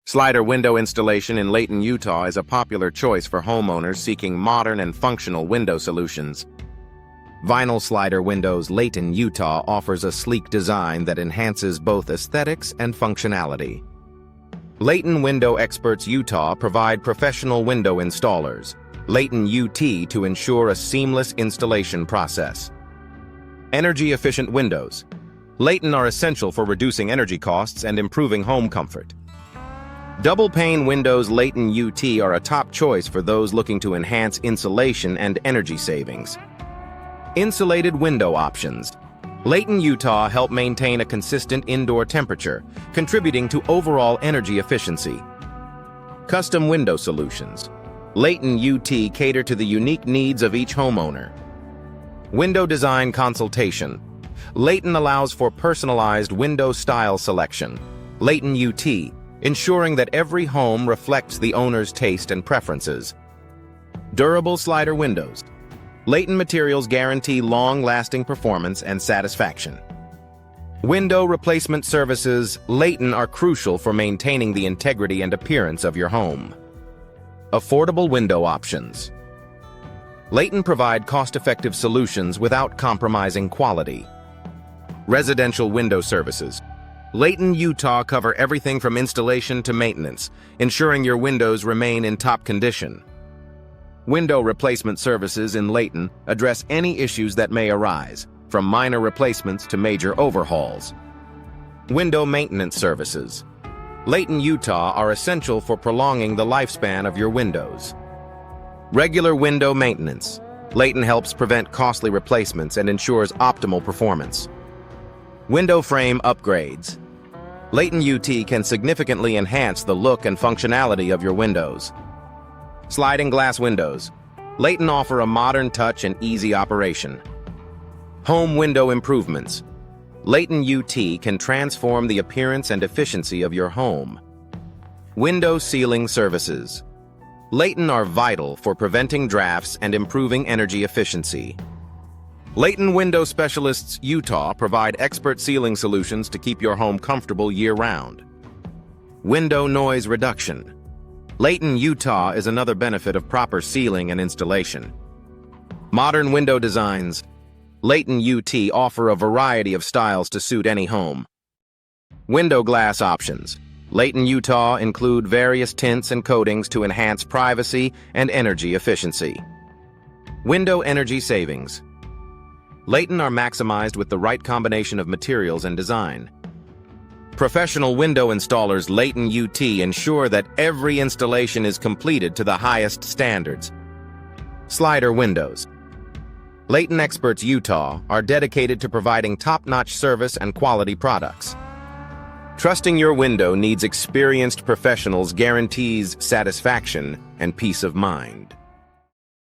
Slider window installation in Layton, Utah is a popular choice for homeowners seeking modern and functional window solutions. Vinyl Slider Windows Layton, Utah offers a sleek design that enhances both aesthetics and functionality. Layton Window Experts Utah provide professional window installers, Layton UT, to ensure a seamless installation process. Energy-efficient windows. Layton are essential for reducing energy costs and improving home comfort. Double-pane windows Layton UT are a top choice for those looking to enhance insulation and energy savings. Insulated window options. Layton, Utah help maintain a consistent indoor temperature, contributing to overall energy efficiency. Custom window solutions. Layton UT cater to the unique needs of each homeowner. Window design consultation. Layton allows for personalized window style selection. Layton UT, ensuring that every home reflects the owner's taste and preferences. Durable slider windows. Layton materials guarantee long-lasting performance and satisfaction. Window replacement services. Layton are crucial for maintaining the integrity and appearance of your home. Affordable window options. Layton provide cost-effective solutions without compromising quality. Residential window services. Layton, Utah cover everything from installation to maintenance, ensuring your windows remain in top condition. Window replacement services in Layton address any issues that may arise, from minor replacements to major overhauls. Window maintenance services. Layton, Utah are essential for prolonging the lifespan of your windows. Regular window maintenance. Layton helps prevent costly replacements and ensures optimal performance. Window frame upgrades. Layton UT can significantly enhance the look and functionality of your windows. Sliding glass windows. Layton offer a modern touch and easy operation. Home window improvements. Layton UT can transform the appearance and efficiency of your home. Window sealing services. Layton are vital for preventing drafts and improving energy efficiency. Layton Window Specialists Utah provide expert sealing solutions to keep your home comfortable year-round. Window noise reduction. Layton, Utah is another benefit of proper sealing and installation. Modern window designs. Layton UT offer a variety of styles to suit any home. Window glass options. Layton, Utah include various tints and coatings to enhance privacy and energy efficiency. Window energy savings. Layton are maximized with the right combination of materials and design. Professional window installers Layton UT ensure that every installation is completed to the highest standards. Slider windows. Layton Experts Utah are dedicated to providing top-notch service and quality products. Trusting your window needs experienced professionals guarantees satisfaction and peace of mind.